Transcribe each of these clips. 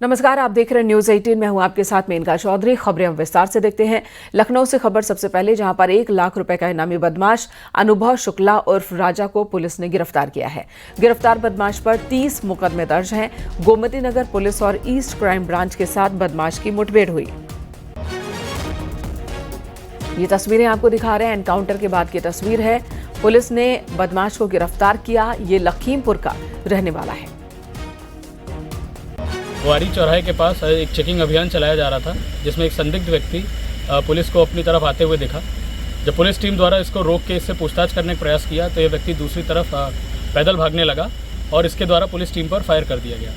नमस्कार, आप देख रहे हैं न्यूज 18। मैं हूं आपके साथ मेनका चौधरी। खबरें हम विस्तार से देखते हैं। लखनऊ से खबर सबसे पहले, जहां पर 1 लाख रुपए का इनामी बदमाश अनुभव शुक्ला उर्फ राजा को पुलिस ने गिरफ्तार किया है। गिरफ्तार बदमाश पर 30 मुकदमे दर्ज हैं। गोमती नगर पुलिस और ईस्ट क्राइम ब्रांच के साथ बदमाश की मुठभेड़ हुई। ये तस्वीरें आपको दिखा रहे हैं, एनकाउंटर के बाद की तस्वीर है। पुलिस ने बदमाश को गिरफ्तार किया। ये लखीमपुर का रहने वाला है। वारी चौराहे के पास एक चेकिंग अभियान चलाया जा रहा था, जिसमें एक संदिग्ध व्यक्ति पुलिस को अपनी तरफ आते हुए दिखा। जब पुलिस टीम द्वारा इसको रोक के इससे पूछताछ करने का प्रयास किया तो ये व्यक्ति दूसरी तरफ पैदल भागने लगा और इसके द्वारा पुलिस टीम पर फायर कर दिया गया।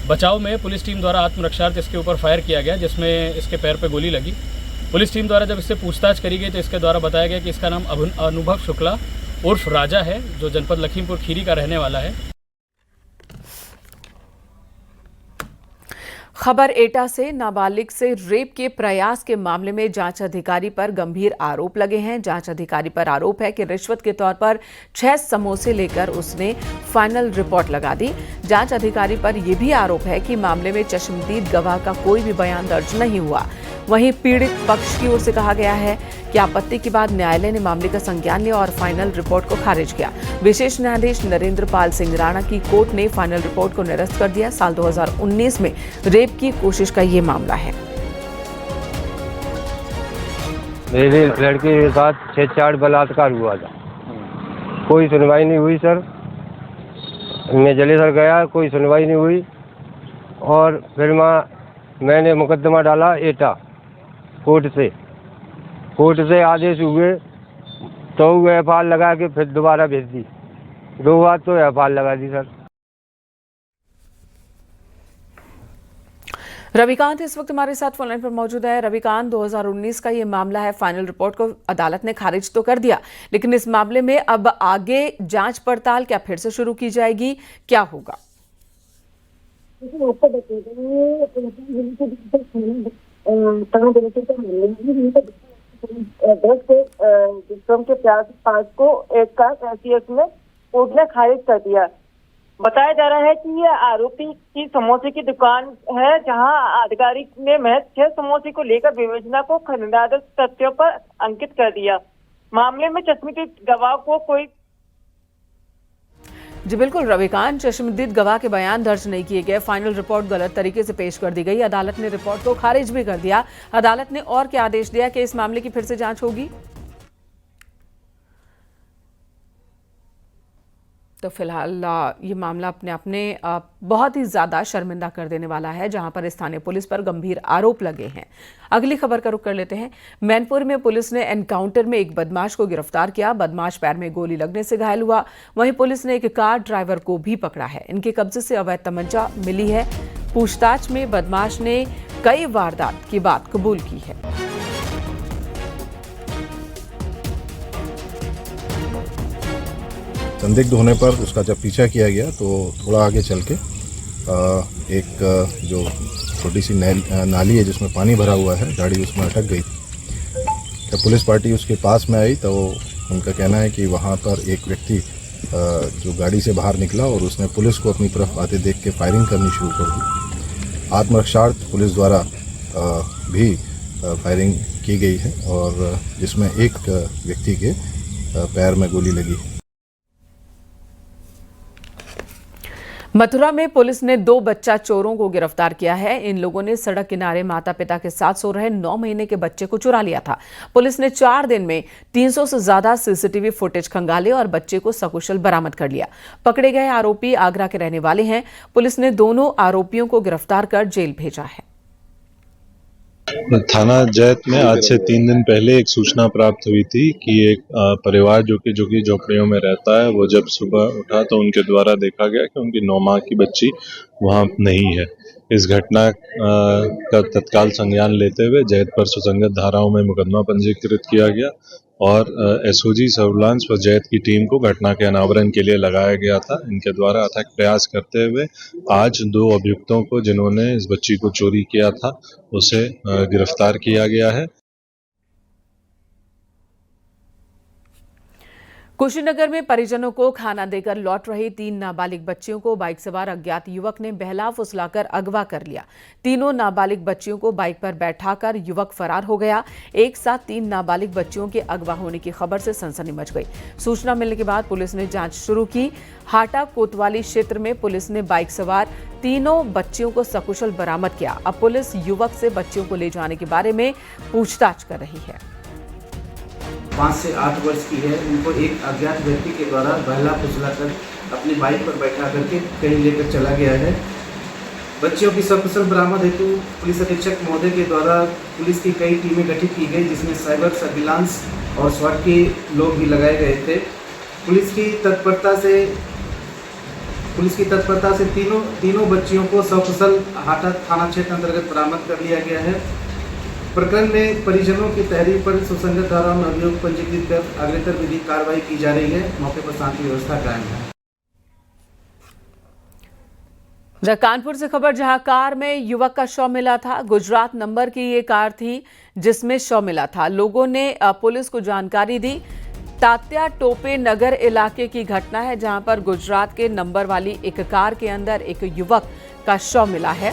बचाव में पुलिस टीम द्वारा आत्मरक्षार्थ इसके ऊपर फायर किया गया, जिसमें इसके पैर पर गोली लगी। पुलिस टीम द्वारा जब इससे पूछताछ करी गई तो इसके द्वारा बताया गया कि इसका नाम अनुभव शुक्ला उर्फ राजा है, जो जनपद लखीमपुर खीरी का रहने वाला है। खबर एटा से, नाबालिग से रेप के प्रयास के मामले में जांच अधिकारी पर गंभीर आरोप लगे हैं। जांच अधिकारी पर आरोप है कि रिश्वत के तौर पर 6 समोसे लेकर उसने फाइनल रिपोर्ट लगा दी। जांच अधिकारी पर यह भी आरोप है कि मामले में चश्मदीद गवाह का कोई भी बयान दर्ज नहीं हुआ। वहीं पीड़ित पक्ष की ओर से कहा गया है कि आपत्ति के बाद न्यायालय ने मामले का संज्ञान लिया और फाइनल रिपोर्ट को खारिज किया। विशेष न्यायाधीश नरेंद्र पाल सिंह राणा की कोर्ट ने फाइनल रिपोर्ट को निरस्त कर दिया। साल 2019 में रेप की कोशिश का ये मामला है। मेरी लड़की के साथ 6-4 बलात्कार हुआ था, कोई सुनवाई नहीं हुई सर। मैं जलेसर गया, कोई सुनवाई नहीं हुई। और फिर मैंने मुकदमा डाला एटा कोर्ट से आदेश हुए तो एफआईआर लगा के फिर दोबारा भेज दी। 2 बार तो एफआईआर लगा दी सर। रविकांत इस वक्त हमारे साथ फोनलाइन पर मौजूद है। रविकांत, 2019 का ये मामला है। फाइनल रिपोर्ट को अदालत ने खारिज तो कर दिया, लेकिन इस मामले में अब आगे जांच पड़ताल क्या फिर से शुरू की जाएगी, क्या होगा? के पास को एक का एसीएस में कोर्ट ने खारिज कर दिया। बताया जा रहा है कि ये आरोपी की समोसे की दुकान है, जहां अधिकारी ने महज 6 समोसे को लेकर विवेचना को खंडात्मक तथ्यों पर अंकित कर दिया। मामले में चश्मदीद गवाह को कोई जी बिल्कुल रविकांत, चश्मदीद गवाह के बयान दर्ज नहीं किए गए। फाइनल रिपोर्ट गलत तरीके से पेश कर दी गई। अदालत ने रिपोर्ट को खारिज भी कर दिया। अदालत ने और क्या आदेश दिया कि इस मामले की फिर से जांच होगी? तो फिलहाल ये मामला अपने बहुत ही ज्यादा शर्मिंदा कर देने वाला है, जहां पर स्थानीय पुलिस पर गंभीर आरोप लगे हैं। अगली खबर का रुख कर लेते हैं। मैनपुर में पुलिस ने एनकाउंटर में एक बदमाश को गिरफ्तार किया। बदमाश पैर में गोली लगने से घायल हुआ। वहीं पुलिस ने एक कार ड्राइवर को भी पकड़ा है। इनके कब्जे से अवैध तमंचा मिली है। पूछताछ में बदमाश ने कई वारदात की बात कबूल की है। संदिग्ध होने पर उसका जब पीछा किया गया तो थोड़ा आगे चल के एक जो छोटी सी नाली है जिसमें पानी भरा हुआ है, गाड़ी उसमें अटक गई। जब पुलिस पार्टी उसके पास में आई तो उनका कहना है कि वहाँ पर एक व्यक्ति जो गाड़ी से बाहर निकला और उसने पुलिस को अपनी तरफ आते देख के फायरिंग करनी शुरू कर दी। आत्मरक्षार्थ पुलिस द्वारा भी फायरिंग की गई है और जिसमें एक व्यक्ति के पैर में गोली लगी। मथुरा में पुलिस ने 2 बच्चा चोरों को गिरफ्तार किया है। इन लोगों ने सड़क किनारे माता पिता के साथ सो रहे 9 महीने के बच्चे को चुरा लिया था। पुलिस ने 4 दिन में 300 से ज्यादा सीसीटीवी फुटेज खंगाले और बच्चे को सकुशल बरामद कर लिया। पकड़े गए आरोपी आगरा के रहने वाले हैं। पुलिस ने दोनों आरोपियों को गिरफ्तार कर जेल भेजा है। थाना जैत में आज से 3 दिन पहले एक सूचना प्राप्त हुई थी कि एक परिवार जो कि झोपड़ियों में रहता है, वो जब सुबह उठा तो उनके द्वारा देखा गया कि उनकी 9 माह की बच्ची वहां नहीं है। इस घटना का तत्काल संज्ञान लेते हुए जैत पर सुसंगत धाराओं में मुकदमा पंजीकृत किया गया और एसओजी सर्विलांस व जैत की टीम को घटना के अनावरण के लिए लगाया गया था। इनके द्वारा अथक प्रयास करते हुए आज 2 अभियुक्तों को, जिन्होंने इस बच्ची को चोरी किया था, उसे गिरफ्तार किया गया है। कुशीनगर में परिजनों को खाना देकर लौट रही 3 नाबालिग बच्चियों को बाइक सवार अज्ञात युवक ने बहला फुसलाकर अगवा कर लिया। तीनों नाबालिग बच्चियों को बाइक पर बैठाकर युवक फरार हो गया। एक साथ 3 नाबालिग बच्चियों के अगवा होने की खबर से सनसनी मच गई। सूचना मिलने के बाद पुलिस ने जांच शुरू की। हाटा कोतवाली क्षेत्र में पुलिस ने बाइक सवार तीनों बच्चियों को सकुशल बरामद किया। अब पुलिस युवक से बच्चियों को ले जाने के बारे में पूछताछ कर रही है। 5 से 8 वर्ष की है। उनको एक अज्ञात व्यक्ति के द्वारा बहला फुसलाकर अपनी बाइक पर बैठा करके कहीं लेकर चला गया है। बच्चियों की सकुशल बरामद हेतु पुलिस अधीक्षक महोदय के द्वारा पुलिस की कई टीमें गठित की गई, जिसमें साइबर सर्विलांस और स्वाट के लोग भी लगाए गए थे। पुलिस की तत्परता से तीनों बच्चियों को सकुशल हाटा थाना क्षेत्र अंतर्गत बरामद कर लिया गया है। प्रकरण में परिजनों की तहरीर पर सुसंगत धारा में अभियोग पंजीकृत कर अग्रेतर विधिक कार्रवाई की जा रही है। मौके पर शांति व्यवस्था कायम है। कानपुर से खबर, जहां कार में युवक का शव मिला था। गुजरात नंबर की ये कार थी जिसमें शव मिला था। लोगों ने पुलिस को जानकारी दी। तात्या टोपे नगर इलाके की घटना है, जहां पर गुजरात के नंबर वाली एक कार के अंदर एक युवक का शव मिला है।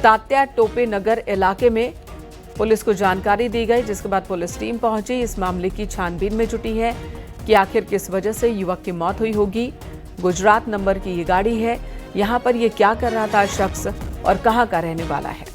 तात्या टोपे नगर इलाके में पुलिस को जानकारी दी गई, जिसके बाद पुलिस टीम पहुंची। इस मामले की छानबीन में जुटी है कि आखिर किस वजह से युवक की मौत हुई होगी। गुजरात नंबर की ये गाड़ी है। यहां पर ये क्या कर रहा था शख्स और कहां का रहने वाला है?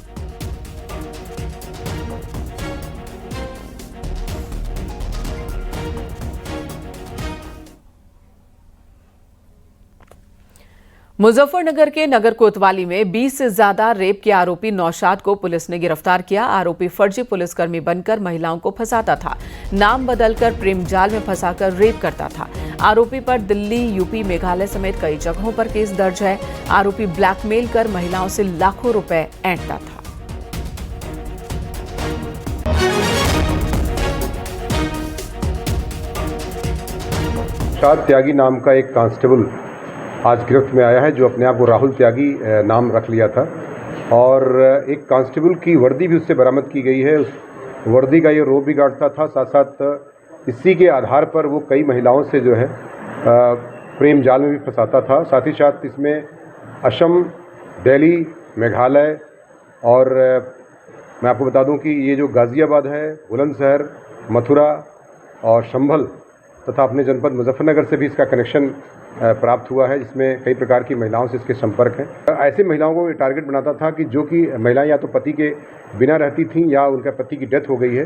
मुजफ्फरनगर के नगर कोतवाली में 20 से ज्यादा रेप के आरोपी नौशाद को पुलिस ने गिरफ्तार किया। आरोपी फर्जी पुलिसकर्मी बनकर महिलाओं को फंसाता था, नाम बदलकर प्रेम जाल में फंसाकर रेप करता था। आरोपी पर दिल्ली, यूपी, मेघालय समेत कई जगहों पर केस दर्ज है। आरोपी ब्लैकमेल कर महिलाओं से लाखों रुपए ऐंठता था। नौशाद त्यागी नाम का एक कांस्टेबल आज गिरफ्त में आया है, जो अपने आप को राहुल त्यागी नाम रख लिया था। और एक कांस्टेबल की वर्दी भी उससे बरामद की गई है। उस वर्दी का ये रोब भी गाड़ता था। साथ साथ इसी के आधार पर वो कई महिलाओं से जो है प्रेम जाल में भी फंसाता था। साथ ही साथ इसमें असम, दिल्ली, मेघालय और मैं आपको बता दूं कि ये जो गाज़ियाबाद है, बुलंदशहर, मथुरा और संभल तथा अपने जनपद मुजफ्फरनगर से भी इसका कनेक्शन प्राप्त हुआ है, जिसमें कई प्रकार की महिलाओं से इसके संपर्क हैं। ऐसे महिलाओं को टारगेट बनाता था कि जो कि महिलाएं या तो पति के बिना रहती थीं या उनका पति की डेथ हो गई है,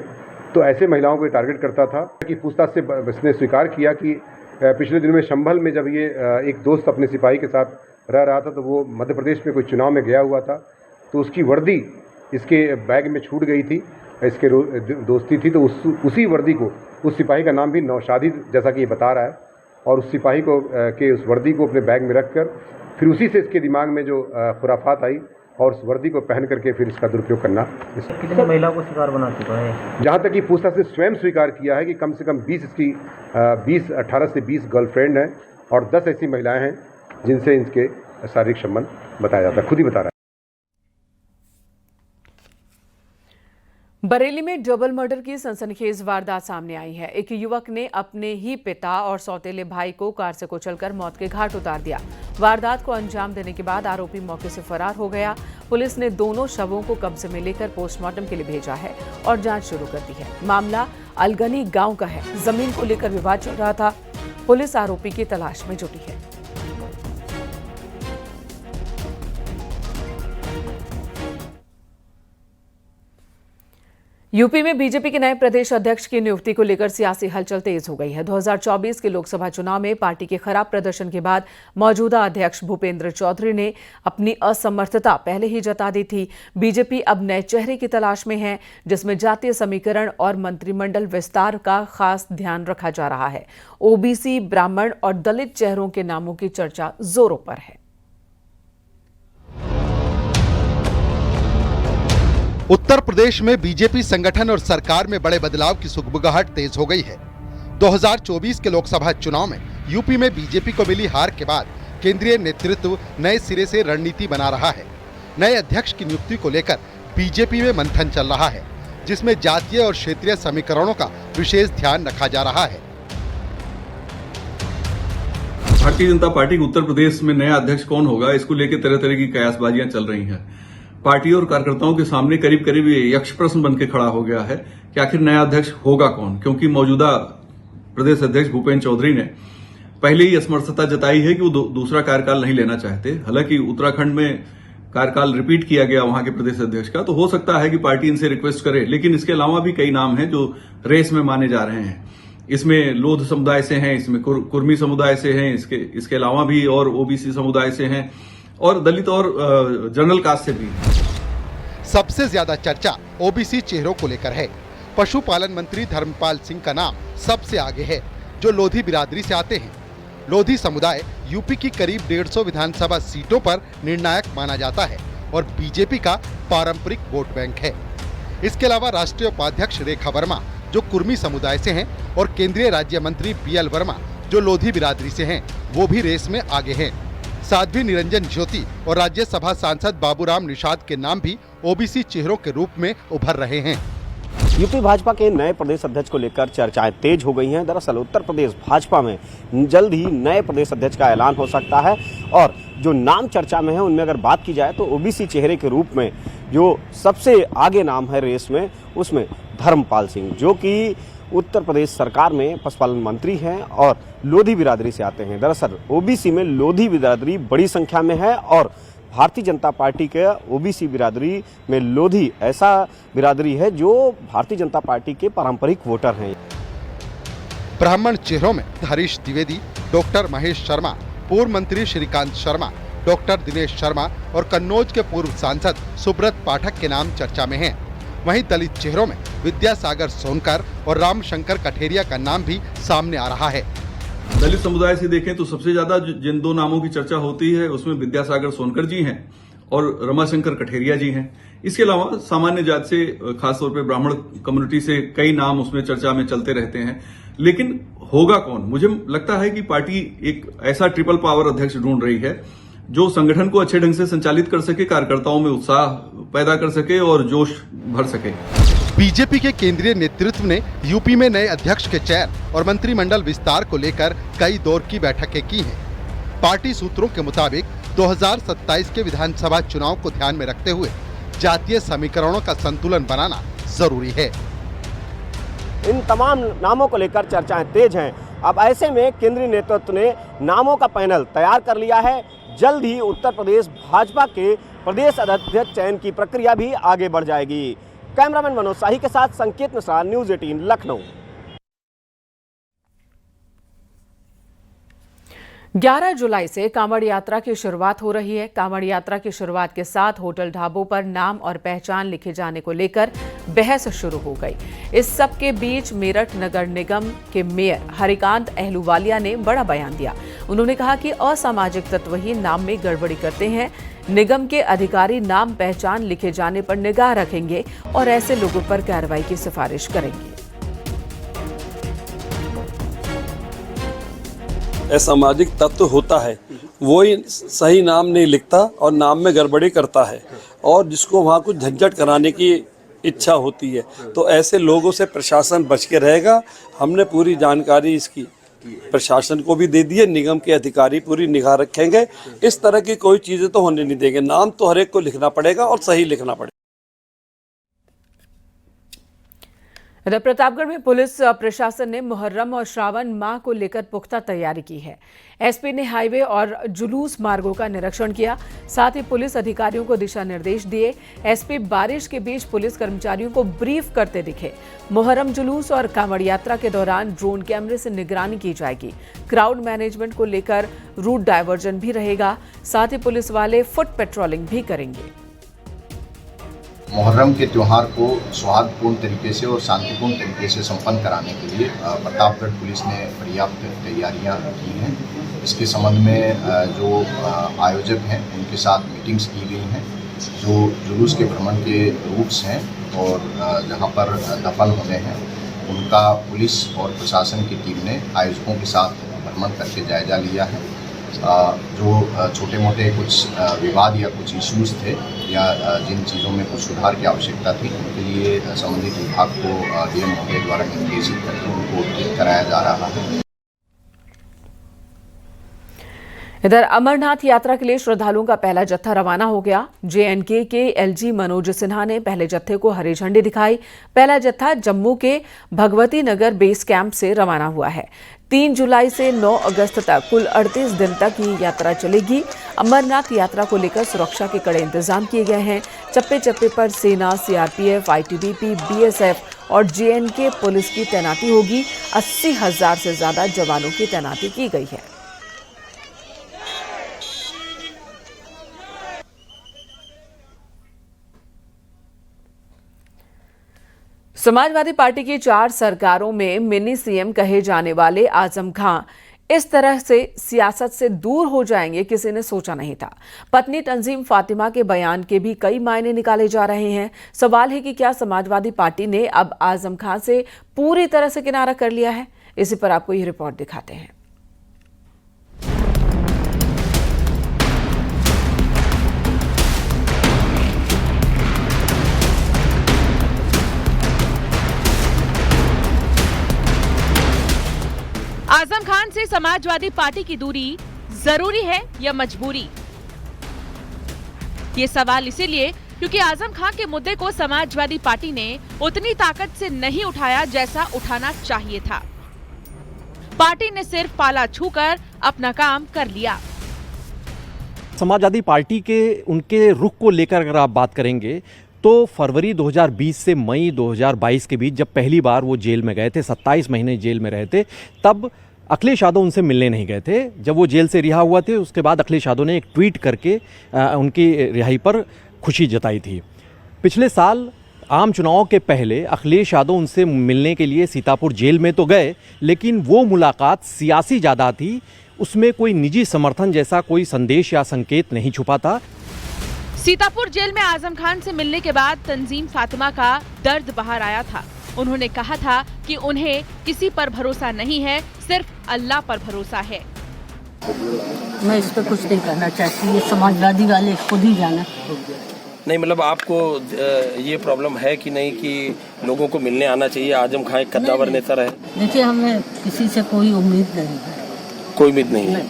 तो ऐसे महिलाओं को टारगेट करता था। कि पूछताछ से इसने स्वीकार किया कि पिछले दिनों में संभल में जब ये एक दोस्त अपने सिपाही के साथ रह रहा था, तो वो मध्य प्रदेश में कोई चुनाव में गया हुआ था, तो उसकी वर्दी इसके बैग में छूट गई थी, इसके दोस्ती थी। तो उसी वर्दी को, उस सिपाही का नाम भी नौशादी जैसा कि ये बता रहा है, और उस सिपाही को के उस वर्दी को अपने बैग में रखकर फिर उसी से इसके दिमाग में जो खुराफात आई और उस वर्दी को पहन करके फिर इसका दुरुपयोग करना। कितनी महिला को शिकार बना चुका है? जहाँ तक कि पूछताछ से स्वयं स्वीकार किया है कि कम से कम 18 से 20 गर्लफ्रेंड हैं और 10 ऐसी महिलाएं हैं जिनसे इनके शारीरिक संबंध बताया जाता है। खुद ही बता रहा है। बरेली में डबल मर्डर की सनसनीखेज वारदात सामने आई है। एक युवक ने अपने ही पिता और सौतेले भाई को कार से कुचलकर मौत के घाट उतार दिया। वारदात को अंजाम देने के बाद आरोपी मौके से फरार हो गया। पुलिस ने दोनों शवों को कब्जे में लेकर पोस्टमार्टम के लिए भेजा है और जांच शुरू कर दी है। मामला अलगनी गांव का है। जमीन को लेकर विवाद चल रहा था। पुलिस आरोपी की तलाश में जुटी है। यूपी में बीजेपी के नए प्रदेश अध्यक्ष की नियुक्ति को लेकर सियासी हलचल तेज हो गई है। 2024 के लोकसभा चुनाव में पार्टी के खराब प्रदर्शन के बाद मौजूदा अध्यक्ष भूपेंद्र चौधरी ने अपनी असमर्थता पहले ही जता दी थी। बीजेपी अब नए चेहरे की तलाश में है, जिसमें जातीय समीकरण और मंत्रिमंडल विस्तार का खास ध्यान रखा जा रहा है। ओबीसी, ब्राह्मण और दलित चेहरों के नामों की चर्चा जोरों पर है। उत्तर प्रदेश में बीजेपी संगठन और सरकार में बड़े बदलाव की सुगबुगाहट तेज हो गई है। 2024 के लोकसभा चुनाव में यूपी में बीजेपी को मिली हार के बाद केंद्रीय नेतृत्व नए सिरे से रणनीति बना रहा है। नए अध्यक्ष की नियुक्ति को लेकर बीजेपी में मंथन चल रहा है, जिसमें जातीय और क्षेत्रीय समीकरणों का विशेष ध्यान रखा जा रहा है। भारतीय जनता पार्टी के उत्तर प्रदेश में नया अध्यक्ष कौन होगा, इसको लेकर तरह तरह की कयासबाजियां चल रही हैं। पार्टी और कार्यकर्ताओं के सामने करीब करीब यक्ष प्रश्न बनकर खड़ा हो गया है कि आखिर नया अध्यक्ष होगा कौन, क्योंकि मौजूदा प्रदेश अध्यक्ष भूपेन्द्र चौधरी ने पहले ही असमर्थता जताई है कि वो दूसरा कार्यकाल नहीं लेना चाहते। हालांकि उत्तराखंड में कार्यकाल रिपीट किया गया वहां के प्रदेश अध्यक्ष का, तो हो सकता है कि पार्टी इनसे रिक्वेस्ट करे। लेकिन इसके अलावा भी कई नाम हैं जो रेस में माने जा रहे हैं। इसमें लोध समुदाय से हैं, इसमें कुर्मी समुदाय से हैं, इसके अलावा भी और ओबीसी समुदाय से हैं और दलित और जनरल कास्ट से भी। सबसे ज्यादा चर्चा ओबीसी चेहरों को लेकर है। पशुपालन मंत्री धर्मपाल सिंह का नाम सबसे आगे है, जो लोधी बिरादरी से आते हैं। लोधी समुदाय यूपी की करीब 150 विधानसभा सीटों पर निर्णायक माना जाता है और बीजेपी का पारंपरिक वोट बैंक है। इसके अलावा राष्ट्रीय उपाध्यक्ष रेखा वर्मा जो कुर्मी समुदाय से हैं और केंद्रीय राज्य मंत्री बीएल वर्मा जो लोधी बिरादरी से हैं, वो भी रेस में आगे हैं। साध्वी निरंजन ज्योति और राज्यसभा सांसद बाबूराम निषाद के नाम भी ओबीसी चेहरों के रूप में उभर रहे हैं। यूपी भाजपा के नए प्रदेश अध्यक्ष को लेकर चर्चाएं तेज हो गई हैं। दरअसल उत्तर प्रदेश भाजपा में जल्द ही नए प्रदेश अध्यक्ष का ऐलान हो सकता है और जो नाम चर्चा में है उनमें अगर बात की जाए तो ओबीसी चेहरे के रूप में जो सबसे आगे नाम है रेस में, उसमें धर्मपाल सिंह, जो कि उत्तर प्रदेश सरकार में पशुपालन मंत्री हैं और लोधी बिरादरी से आते हैं। दरअसल ओबीसी में लोधी बिरादरी बड़ी संख्या में है और भारतीय जनता पार्टी के ओबीसी बिरादरी में लोधी ऐसा बिरादरी है जो भारतीय जनता पार्टी के पारंपरिक वोटर हैं। ब्राह्मण चेहरों में हरीश द्विवेदी, डॉक्टर महेश शर्मा, पूर्व मंत्री श्रीकांत शर्मा, डॉक्टर दिनेश शर्मा और कन्नौज के पूर्व सांसद सुब्रत पाठक के नाम चर्चा में हैं। वहीं दलित चेहरों में विद्यासागर सोनकर और रामशंकर कठेरिया का नाम भी सामने आ रहा है। दलित समुदाय से देखें तो सबसे ज्यादा जिन दो नामों की चर्चा होती है उसमें विद्यासागर सोनकर जी हैं और रमाशंकर कठेरिया जी हैं। इसके अलावा सामान्य जात से, खासतौर पे ब्राह्मण कम्युनिटी से कई नाम उसमें चर्चा में चलते रहते हैं। लेकिन होगा कौन? मुझे लगता है कि पार्टी एक ऐसा ट्रिपल पावर अध्यक्ष ढूंढ रही है जो संगठन को अच्छे ढंग से संचालित कर सके, कार्यकर्ताओं में उत्साह पैदा कर सके और जोश भर सके। बीजेपी के केंद्रीय नेतृत्व ने यूपी में नए अध्यक्ष के चयन और मंत्रिमंडल विस्तार को लेकर कई दौर की बैठकें की हैं। पार्टी सूत्रों के मुताबिक 2027 के विधानसभा चुनाव को ध्यान में रखते हुए जातीय समीकरणों का संतुलन बनाना जरूरी है। इन तमाम नामों को लेकर चर्चाएं तेज हैं। अब ऐसे में केंद्रीय नेतृत्व ने नामों का पैनल तैयार कर लिया है। जल्द ही उत्तर प्रदेश भाजपा के प्रदेश अध्यक्ष चयन की प्रक्रिया भी आगे बढ़ जाएगी। कैमरामैन मनोज शाही के साथ संकेत मिश्रा, न्यूज़ 18 लखनऊ। 11 जुलाई से कांवड़ यात्रा की शुरुआत हो रही है। कांवड़ यात्रा की शुरुआत के साथ होटल ढाबों पर नाम और पहचान लिखे जाने को लेकर बहस शुरू हो गई। इस सब के बीच मेरठ नगर निगम के मेयर हरिकांत अहलूवालिया ने बड़ा बयान दिया। उन्होंने कहा कि असामाजिक तत्व ही नाम में गड़बड़ी करते हैं। निगम के अधिकारी नाम पहचान लिखे जाने पर निगाह रखेंगे और ऐसे लोगों पर कार्रवाई की सिफारिश करेंगे। असामाजिक तत्व होता है वो ही सही नाम नहीं लिखता और नाम में गड़बड़ी करता है और जिसको वहाँ कुछ झंझट कराने की इच्छा होती है, तो ऐसे लोगों से प्रशासन बच के रहेगा। हमने पूरी जानकारी इसकी प्रशासन को भी दे दी है। निगम के अधिकारी पूरी निगाह रखेंगे। इस तरह की कोई चीज़ें तो होने नहीं देंगे। नाम तो हर एक को लिखना पड़ेगा और सही लिखना पड़ेगा। इधर प्रतापगढ़ में पुलिस प्रशासन ने मुहर्रम और श्रावण माह को लेकर पुख्ता तैयारी की है। एसपी ने हाईवे और जुलूस मार्गों का निरीक्षण किया, साथ ही पुलिस अधिकारियों को दिशा निर्देश दिए। एसपी बारिश के बीच पुलिस कर्मचारियों को ब्रीफ करते दिखे। मुहर्रम जुलूस और कांवड़ यात्रा के दौरान ड्रोन कैमरे से निगरानी की जाएगी। क्राउड मैनेजमेंट को लेकर रूट डायवर्जन भी रहेगा, साथ ही पुलिस वाले फुट पेट्रोलिंग भी करेंगे। मुहर्रम के त्यौहार को सौहार्दपूर्ण तरीके से और शांतिपूर्ण तरीके से संपन्न कराने के लिए प्रतापगढ़ पुलिस ने पर्याप्त तैयारियां की हैं। इसके संबंध में जो आयोजक हैं उनके साथ मीटिंग्स की गई हैं। जो जुलूस के भ्रमण के रूट्स हैं और जहां पर दफन होने हैं उनका पुलिस और प्रशासन की टीम ने आयोजकों के साथ भ्रमण करके जायजा लिया है। जो छोटे मोटे कुछ विवाद या कुछ इश्यूज थे या जिन चीज़ों में कुछ सुधार की आवश्यकता थी उनके लिए संबंधित विभाग को डीएम महोदय द्वारा निर्देशित करके उनको ठीक कराया जा रहा है। इधर अमरनाथ यात्रा के लिए श्रद्धालुओं का पहला जत्था रवाना हो गया। JNK के LG मनोज सिन्हा ने पहले जत्थे को हरी झंडी दिखाई। पहला जत्था जम्मू के भगवती नगर बेस कैंप से रवाना हुआ है। 3 जुलाई से 9 अगस्त तक कुल 38 दिन तक ये यात्रा चलेगी। अमरनाथ यात्रा को लेकर सुरक्षा के कड़े इंतजाम किए गए हैं। चप्पे चप्पे पर सेना, CRPF, ITBP, BSF और JNK पुलिस की तैनाती होगी। 80,000 से ज्यादा जवानों की तैनाती की गई है। समाजवादी पार्टी की 4 सरकारों में मिनी CM कहे जाने वाले आजम खां इस तरह से सियासत से दूर हो जाएंगे किसी ने सोचा नहीं था। पत्नी तंजीम फातिमा के बयान के भी कई मायने निकाले जा रहे हैं। सवाल है कि क्या समाजवादी पार्टी ने अब आजम खां से पूरी तरह से किनारा कर लिया है? इसी पर आपको ये रिपोर्ट दिखाते हैं। आजम खान से समाजवादी पार्टी की दूरी जरूरी है या मजबूरी? ये सवाल इसीलिए क्योंकि आजम खान के मुद्दे को समाजवादी पार्टी ने उतनी ताकत से नहीं उठाया जैसा उठाना चाहिए था। पार्टी ने सिर्फ पाला छूकर अपना काम कर लिया। समाजवादी पार्टी के उनके रुख को लेकर अगर आप बात करेंगे तो फरवरी 2020 से मई 2022 के बीच जब पहली बार वो जेल में गए थे, 27 महीने जेल में रहे थे, तब अखिलेश यादव उनसे मिलने नहीं गए थे। जब वो जेल से रिहा हुआ थे उसके बाद अखिलेश यादव ने एक ट्वीट करके उनकी रिहाई पर खुशी जताई थी। पिछले साल आम चुनाव के पहले अखिलेश यादव उनसे मिलने के लिए सीतापुर जेल में तो गए, लेकिन वो मुलाकात सियासी ज़्यादा थी, उसमें कोई निजी समर्थन जैसा कोई संदेश या संकेत नहीं छुपा था। सीतापुर जेल में आजम खान से मिलने के बाद तंजीम फातिमा का दर्द बाहर आया था। उन्होंने कहा था कि उन्हें किसी पर भरोसा नहीं है, सिर्फ अल्लाह पर भरोसा है। मैं इस पर कुछ नहीं कहना चाहती, ये समाजवादी वाले खुद ही जाना। नहीं, मतलब आपको ये प्रॉब्लम है कि नहीं कि लोगों को मिलने आना चाहिए? आजम खान एक कद्दावर नेता रहे। देखिए, हमें किसी से कोई उम्मीद नहीं है। कोई उम्मीद नहीं है?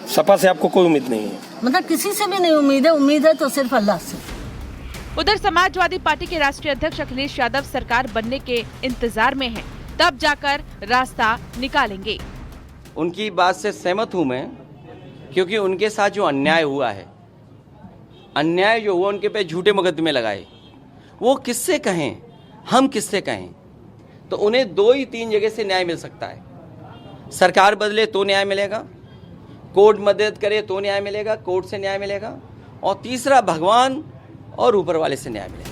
सपा से आपको कोई उम्मीद नहीं है? मतलब किसी से भी नहीं उम्मीद है तो सिर्फ अल्लाह से। उधर समाजवादी पार्टी के राष्ट्रीय अध्यक्ष अखिलेश यादव सरकार बनने के इंतजार में हैं, तब जाकर रास्ता निकालेंगे। उनकी बात से सहमत हूं मैं, क्योंकि उनके साथ जो अन्याय हुआ है, अन्याय जो हुआ, उनके पे झूठे मुकदमे लगाए, वो किससे कहें, हम किससे कहें? तो उन्हें 2 ही 3 जगह से न्याय मिल सकता है। सरकार बदले तो न्याय मिलेगा, कोर्ट मदद करे तो न्याय मिलेगा, कोर्ट से न्याय मिलेगा, और तीसरा भगवान और ऊपर वाले से न्याय मिलेगा।